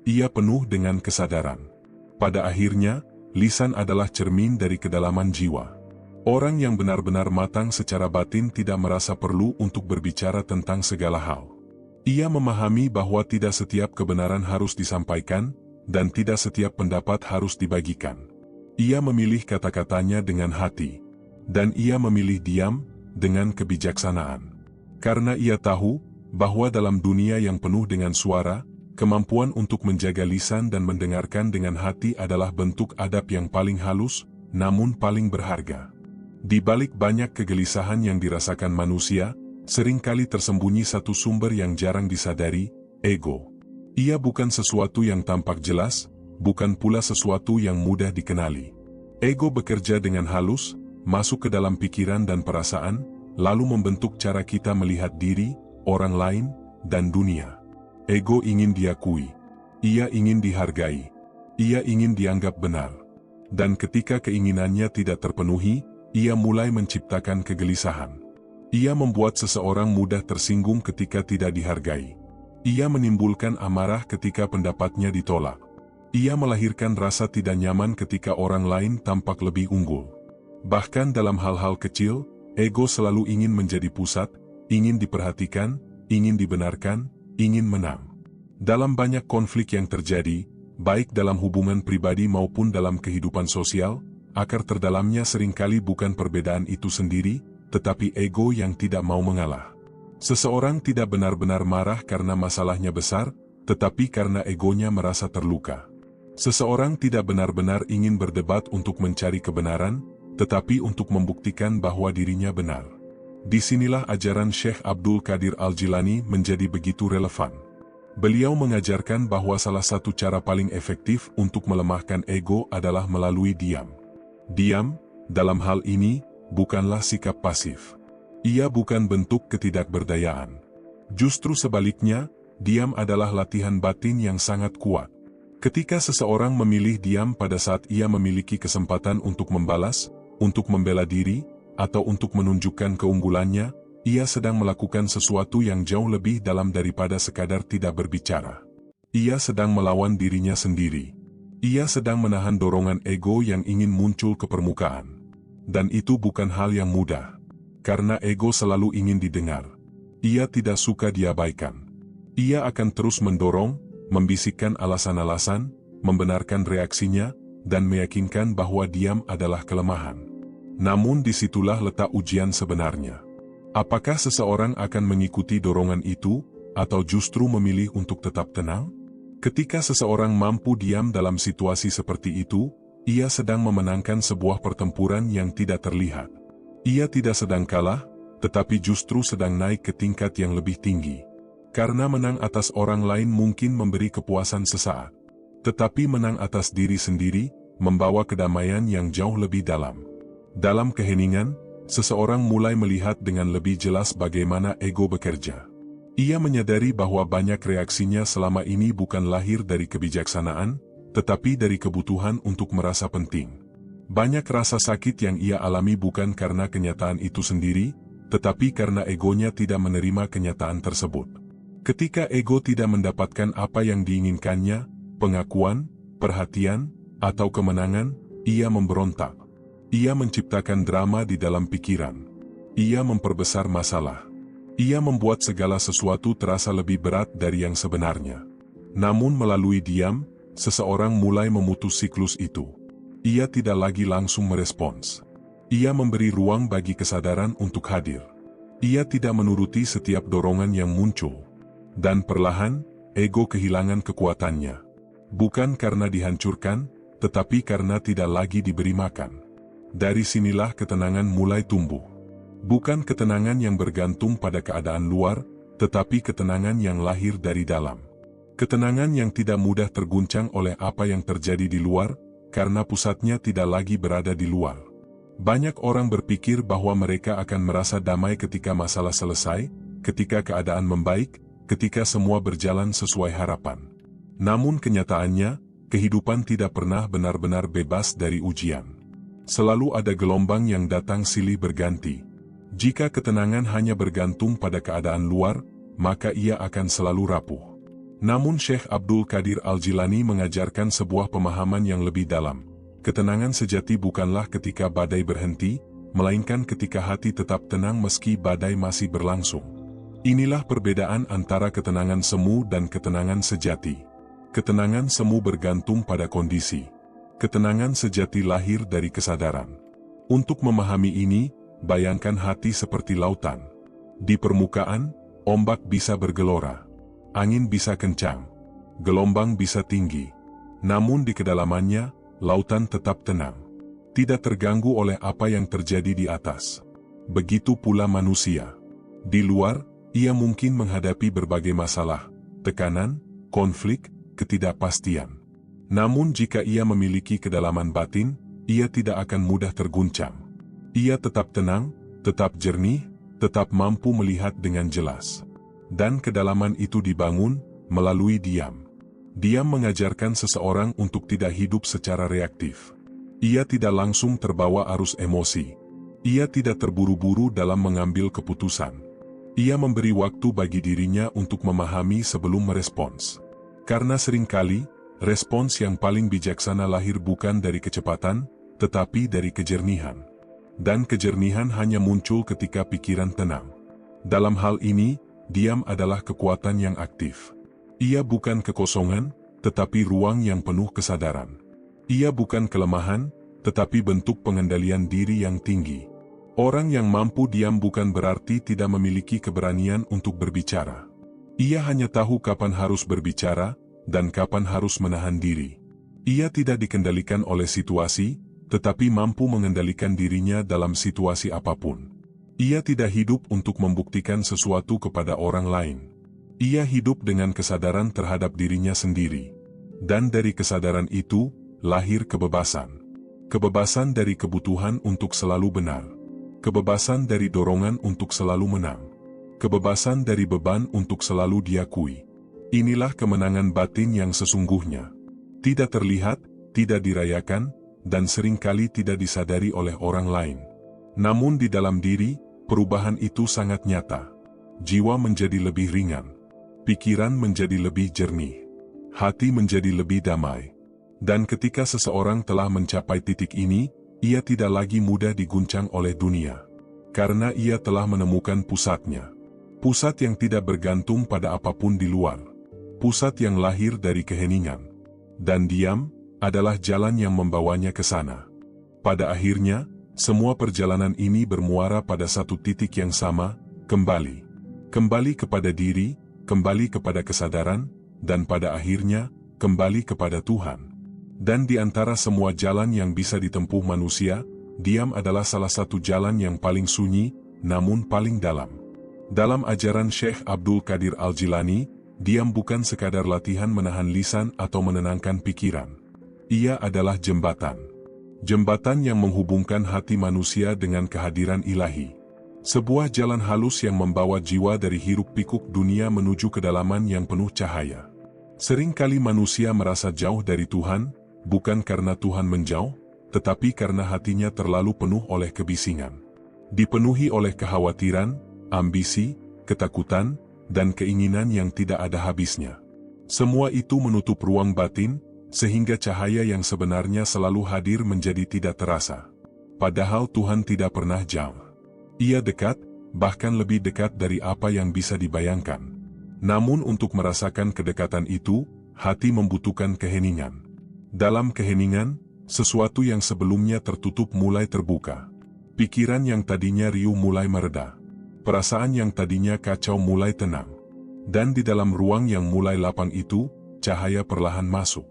Ia penuh dengan kesadaran. Pada akhirnya, lisan adalah cermin dari kedalaman jiwa. Orang yang benar-benar matang secara batin tidak merasa perlu untuk berbicara tentang segala hal. Ia memahami bahwa tidak setiap kebenaran harus disampaikan, dan tidak setiap pendapat harus dibagikan. Ia memilih kata-katanya dengan hati. Dan ia memilih diam, dengan kebijaksanaan. Karena ia tahu, bahwa dalam dunia yang penuh dengan suara, kemampuan untuk menjaga lisan dan mendengarkan dengan hati adalah bentuk adab yang paling halus, namun paling berharga. Di balik banyak kegelisahan yang dirasakan manusia, seringkali tersembunyi satu sumber yang jarang disadari, ego. Ia bukan sesuatu yang tampak jelas, bukan pula sesuatu yang mudah dikenali. Ego bekerja dengan halus, masuk ke dalam pikiran dan perasaan, lalu membentuk cara kita melihat diri, orang lain, dan dunia. Ego ingin diakui. Ia ingin dihargai. Ia ingin dianggap benar. Dan ketika keinginannya tidak terpenuhi, ia mulai menciptakan kegelisahan. Ia membuat seseorang mudah tersinggung ketika tidak dihargai. Ia menimbulkan amarah ketika pendapatnya ditolak. Ia melahirkan rasa tidak nyaman ketika orang lain tampak lebih unggul. Bahkan dalam hal-hal kecil, ego selalu ingin menjadi pusat, ingin diperhatikan, ingin dibenarkan, ingin menang. Dalam banyak konflik yang terjadi, baik dalam hubungan pribadi maupun dalam kehidupan sosial, akar terdalamnya seringkali bukan perbedaan itu sendiri, tetapi ego yang tidak mau mengalah. Seseorang tidak benar-benar marah karena masalahnya besar, tetapi karena egonya merasa terluka. Seseorang tidak benar-benar ingin berdebat untuk mencari kebenaran, tetapi untuk membuktikan bahwa dirinya benar. Disinilah ajaran Syekh Abdul Qadir Al-Jilani menjadi begitu relevan. Beliau mengajarkan bahwa salah satu cara paling efektif untuk melemahkan ego adalah melalui diam. Diam, dalam hal ini, bukanlah sikap pasif. Ia bukan bentuk ketidakberdayaan. Justru sebaliknya, diam adalah latihan batin yang sangat kuat. Ketika seseorang memilih diam pada saat ia memiliki kesempatan untuk membalas, untuk membela diri, atau untuk menunjukkan keunggulannya, ia sedang melakukan sesuatu yang jauh lebih dalam daripada sekadar tidak berbicara. Ia sedang melawan dirinya sendiri. Ia sedang menahan dorongan ego yang ingin muncul ke permukaan. Dan itu bukan hal yang mudah. Karena ego selalu ingin didengar. Ia tidak suka diabaikan. Ia akan terus mendorong, membisikkan alasan-alasan, membenarkan reaksinya, dan meyakinkan bahwa diam adalah kelemahan. Namun disitulah letak ujian sebenarnya. Apakah seseorang akan mengikuti dorongan itu, atau justru memilih untuk tetap tenang? Ketika seseorang mampu diam dalam situasi seperti itu, ia sedang memenangkan sebuah pertempuran yang tidak terlihat. Ia tidak sedang kalah, tetapi justru sedang naik ke tingkat yang lebih tinggi. Karena menang atas orang lain mungkin memberi kepuasan sesaat. Tetapi menang atas diri sendiri, membawa kedamaian yang jauh lebih dalam. Dalam keheningan, seseorang mulai melihat dengan lebih jelas bagaimana ego bekerja. Ia menyadari bahwa banyak reaksinya selama ini bukan lahir dari kebijaksanaan, tetapi dari kebutuhan untuk merasa penting. Banyak rasa sakit yang ia alami bukan karena kenyataan itu sendiri, tetapi karena egonya tidak menerima kenyataan tersebut. Ketika ego tidak mendapatkan apa yang diinginkannya, pengakuan, perhatian, atau kemenangan, ia memberontak. Ia menciptakan drama di dalam pikiran. Ia memperbesar masalah. Ia membuat segala sesuatu terasa lebih berat dari yang sebenarnya. Namun melalui diam, seseorang mulai memutus siklus itu. Ia tidak lagi langsung merespons. Ia memberi ruang bagi kesadaran untuk hadir. Ia tidak menuruti setiap dorongan yang muncul. Dan perlahan, ego kehilangan kekuatannya. Bukan karena dihancurkan, tetapi karena tidak lagi diberi makan. Dari sinilah ketenangan mulai tumbuh. Bukan ketenangan yang bergantung pada keadaan luar, tetapi ketenangan yang lahir dari dalam. Ketenangan yang tidak mudah terguncang oleh apa yang terjadi di luar, karena pusatnya tidak lagi berada di luar. Banyak orang berpikir bahwa mereka akan merasa damai ketika masalah selesai, ketika keadaan membaik, ketika semua berjalan sesuai harapan. Namun kenyataannya, kehidupan tidak pernah benar-benar bebas dari ujian. Selalu ada gelombang yang datang silih berganti. Jika ketenangan hanya bergantung pada keadaan luar, maka ia akan selalu rapuh. Namun Syekh Abdul Qadir Al-Jilani mengajarkan sebuah pemahaman yang lebih dalam. Ketenangan sejati bukanlah ketika badai berhenti, melainkan ketika hati tetap tenang meski badai masih berlangsung. Inilah perbedaan antara ketenangan semu dan ketenangan sejati. Ketenangan semu bergantung pada kondisi. Ketenangan sejati lahir dari kesadaran. Untuk memahami ini, bayangkan hati seperti lautan. Di permukaan, ombak bisa bergelora. Angin bisa kencang. Gelombang bisa tinggi. Namun di kedalamannya, lautan tetap tenang. Tidak terganggu oleh apa yang terjadi di atas. Begitu pula manusia. Di luar, ia mungkin menghadapi berbagai masalah, tekanan, konflik, ketidakpastian. Namun jika ia memiliki kedalaman batin, ia tidak akan mudah terguncang. Ia tetap tenang, tetap jernih, tetap mampu melihat dengan jelas. Dan kedalaman itu dibangun melalui diam. Diam mengajarkan seseorang untuk tidak hidup secara reaktif. Ia tidak langsung terbawa arus emosi. Ia tidak terburu-buru dalam mengambil keputusan. Ia memberi waktu bagi dirinya untuk memahami sebelum merespons. Karena seringkali, respons yang paling bijaksana lahir bukan dari kecepatan, tetapi dari kejernihan. Dan kejernihan hanya muncul ketika pikiran tenang. Dalam hal ini, diam adalah kekuatan yang aktif. Ia bukan kekosongan, tetapi ruang yang penuh kesadaran. Ia bukan kelemahan, tetapi bentuk pengendalian diri yang tinggi. Orang yang mampu diam bukan berarti tidak memiliki keberanian untuk berbicara. Ia hanya tahu kapan harus berbicara, dan kapan harus menahan diri. Ia tidak dikendalikan oleh situasi, tetapi mampu mengendalikan dirinya dalam situasi apapun. Ia tidak hidup untuk membuktikan sesuatu kepada orang lain. Ia hidup dengan kesadaran terhadap dirinya sendiri. Dan dari kesadaran itu, lahir kebebasan. Kebebasan dari kebutuhan untuk selalu benar. Kebebasan dari dorongan untuk selalu menang. Kebebasan dari beban untuk selalu diakui. Inilah kemenangan batin yang sesungguhnya. Tidak terlihat, tidak dirayakan, dan seringkali tidak disadari oleh orang lain. Namun di dalam diri, perubahan itu sangat nyata. Jiwa menjadi lebih ringan. Pikiran menjadi lebih jernih. Hati menjadi lebih damai. Dan ketika seseorang telah mencapai titik ini, ia tidak lagi mudah diguncang oleh dunia. Karena ia telah menemukan pusatnya. Pusat yang tidak bergantung pada apapun di luar. Pusat yang lahir dari keheningan. Dan diam adalah jalan yang membawanya ke sana. Pada akhirnya, semua perjalanan ini bermuara pada satu titik yang sama, kembali. Kembali kepada diri, kembali kepada kesadaran, dan pada akhirnya, kembali kepada Tuhan. Dan di antara semua jalan yang bisa ditempuh manusia, diam adalah salah satu jalan yang paling sunyi, namun paling dalam. Dalam ajaran Syekh Abdul Qadir Al-Jilani, diam bukan sekadar latihan menahan lisan atau menenangkan pikiran. Ia adalah jembatan. Jembatan yang menghubungkan hati manusia dengan kehadiran ilahi. Sebuah jalan halus yang membawa jiwa dari hiruk-pikuk dunia menuju kedalaman yang penuh cahaya. Seringkali manusia merasa jauh dari Tuhan, bukan karena Tuhan menjauh, tetapi karena hatinya terlalu penuh oleh kebisingan. Dipenuhi oleh kekhawatiran, ambisi, ketakutan, dan keinginan yang tidak ada habisnya. Semua itu menutup ruang batin, sehingga cahaya yang sebenarnya selalu hadir menjadi tidak terasa. Padahal Tuhan tidak pernah jauh. Ia dekat, bahkan lebih dekat dari apa yang bisa dibayangkan. Namun untuk merasakan kedekatan itu, hati membutuhkan keheningan. Dalam keheningan, sesuatu yang sebelumnya tertutup mulai terbuka. Pikiran yang tadinya riuh mulai mereda. Perasaan yang tadinya kacau mulai tenang. Dan di dalam ruang yang mulai lapang itu, cahaya perlahan masuk.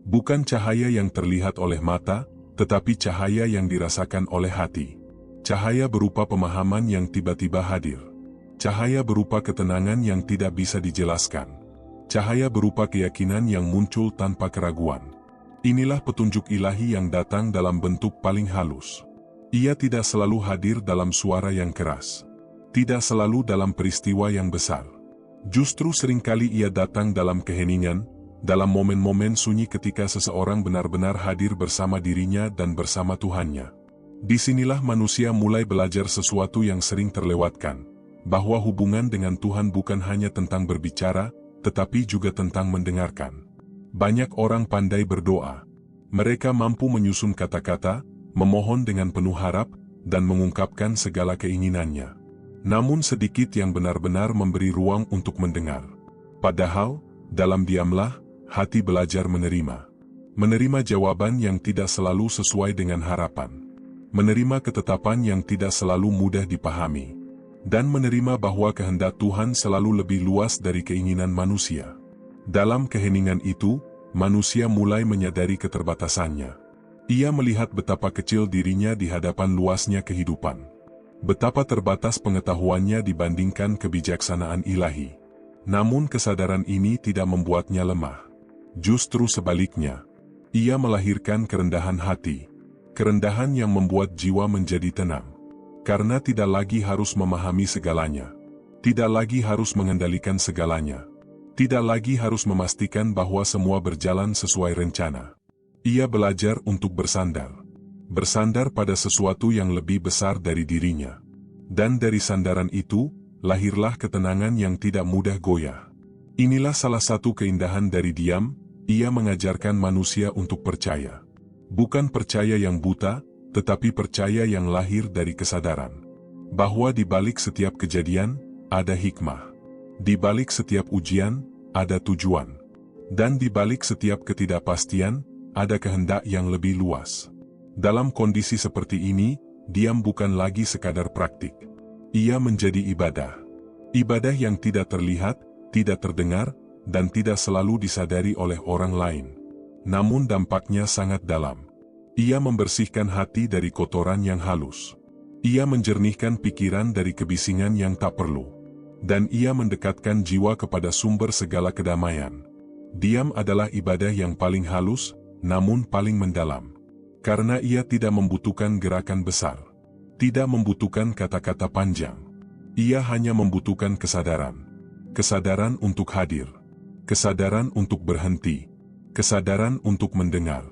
Bukan cahaya yang terlihat oleh mata, tetapi cahaya yang dirasakan oleh hati. Cahaya berupa pemahaman yang tiba-tiba hadir. Cahaya berupa ketenangan yang tidak bisa dijelaskan. Cahaya berupa keyakinan yang muncul tanpa keraguan. Inilah petunjuk ilahi yang datang dalam bentuk paling halus. Ia tidak selalu hadir dalam suara yang keras. Tidak selalu dalam peristiwa yang besar. Justru seringkali ia datang dalam keheningan, dalam momen-momen sunyi ketika seseorang benar-benar hadir bersama dirinya dan bersama Tuhannya. Disinilah manusia mulai belajar sesuatu yang sering terlewatkan, bahwa hubungan dengan Tuhan bukan hanya tentang berbicara, tetapi juga tentang mendengarkan. Banyak orang pandai berdoa. Mereka mampu menyusun kata-kata, memohon dengan penuh harap, dan mengungkapkan segala keinginannya. Namun sedikit yang benar-benar memberi ruang untuk mendengar. Padahal, dalam diamlah, hati belajar menerima. Menerima jawaban yang tidak selalu sesuai dengan harapan. Menerima ketetapan yang tidak selalu mudah dipahami. Dan menerima bahwa kehendak Tuhan selalu lebih luas dari keinginan manusia. Dalam keheningan itu, manusia mulai menyadari keterbatasannya. Ia melihat betapa kecil dirinya di hadapan luasnya kehidupan. Betapa terbatas pengetahuannya dibandingkan kebijaksanaan ilahi. Namun kesadaran ini tidak membuatnya lemah. Justru sebaliknya, ia melahirkan kerendahan hati. Kerendahan yang membuat jiwa menjadi tenang. Karena tidak lagi harus memahami segalanya. Tidak lagi harus mengendalikan segalanya. Tidak lagi harus memastikan bahwa semua berjalan sesuai rencana. Ia belajar untuk bersandar. Bersandar pada sesuatu yang lebih besar dari dirinya. Dan dari sandaran itu, lahirlah ketenangan yang tidak mudah goyah. Inilah salah satu keindahan dari diam. Ia mengajarkan manusia untuk percaya. Bukan percaya yang buta, tetapi percaya yang lahir dari kesadaran. Bahwa di balik setiap kejadian, ada hikmah. Di balik setiap ujian, ada tujuan. Dan di balik setiap ketidakpastian, ada kehendak yang lebih luas. Dalam kondisi seperti ini, diam bukan lagi sekadar praktik. Ia menjadi ibadah. Ibadah yang tidak terlihat, tidak terdengar, dan tidak selalu disadari oleh orang lain. Namun dampaknya sangat dalam. Ia membersihkan hati dari kotoran yang halus. Ia menjernihkan pikiran dari kebisingan yang tak perlu. Dan ia mendekatkan jiwa kepada sumber segala kedamaian. Diam adalah ibadah yang paling halus, namun paling mendalam. Karena ia tidak membutuhkan gerakan besar. Tidak membutuhkan kata-kata panjang. Ia hanya membutuhkan kesadaran. Kesadaran untuk hadir. Kesadaran untuk berhenti, kesadaran untuk mendengar.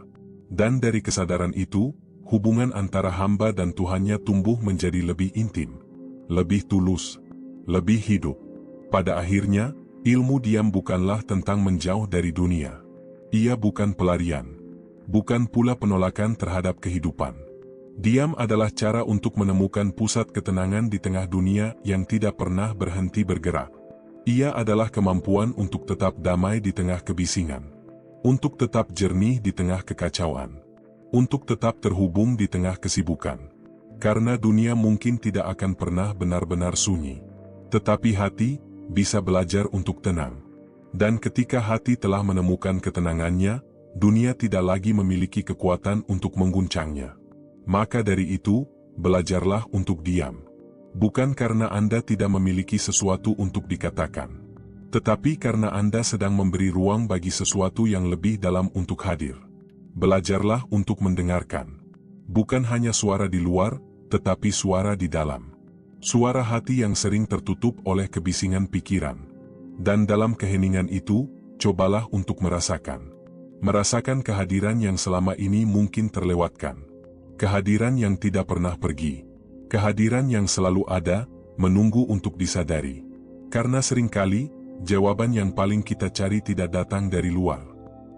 Dan dari kesadaran itu, hubungan antara hamba dan Tuhannya tumbuh menjadi lebih intim, lebih tulus, lebih hidup. Pada akhirnya, ilmu diam bukanlah tentang menjauh dari dunia. Ia bukan pelarian, bukan pula penolakan terhadap kehidupan. Diam adalah cara untuk menemukan pusat ketenangan di tengah dunia yang tidak pernah berhenti bergerak. Ia adalah kemampuan untuk tetap damai di tengah kebisingan. Untuk tetap jernih di tengah kekacauan. Untuk tetap terhubung di tengah kesibukan. Karena dunia mungkin tidak akan pernah benar-benar sunyi. Tetapi hati bisa belajar untuk tenang. Dan ketika hati telah menemukan ketenangannya, dunia tidak lagi memiliki kekuatan untuk mengguncangnya. Maka dari itu, belajarlah untuk diam. Bukan karena Anda tidak memiliki sesuatu untuk dikatakan, tetapi karena Anda sedang memberi ruang bagi sesuatu yang lebih dalam untuk hadir. Belajarlah untuk mendengarkan. Bukan hanya suara di luar, tetapi suara di dalam. Suara hati yang sering tertutup oleh kebisingan pikiran. Dan dalam keheningan itu, cobalah untuk merasakan. Merasakan kehadiran yang selama ini mungkin terlewatkan. Kehadiran yang tidak pernah pergi. Kehadiran yang selalu ada, menunggu untuk disadari. Karena seringkali, jawaban yang paling kita cari tidak datang dari luar.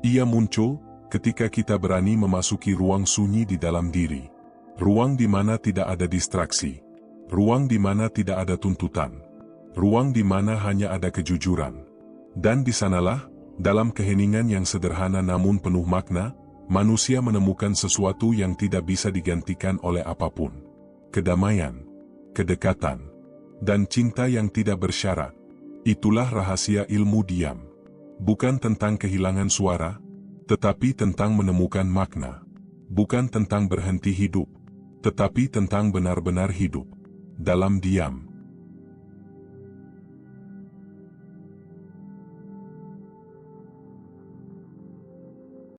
Ia muncul ketika kita berani memasuki ruang sunyi di dalam diri. Ruang di mana tidak ada distraksi. Ruang di mana tidak ada tuntutan. Ruang di mana hanya ada kejujuran. Dan di sanalah, dalam keheningan yang sederhana namun penuh makna, manusia menemukan sesuatu yang tidak bisa digantikan oleh apapun. Kedamaian, kedekatan, dan cinta yang tidak bersyarat. Itulah rahasia ilmu diam. Bukan tentang kehilangan suara, tetapi tentang menemukan makna. Bukan tentang berhenti hidup, tetapi tentang benar-benar hidup dalam diam.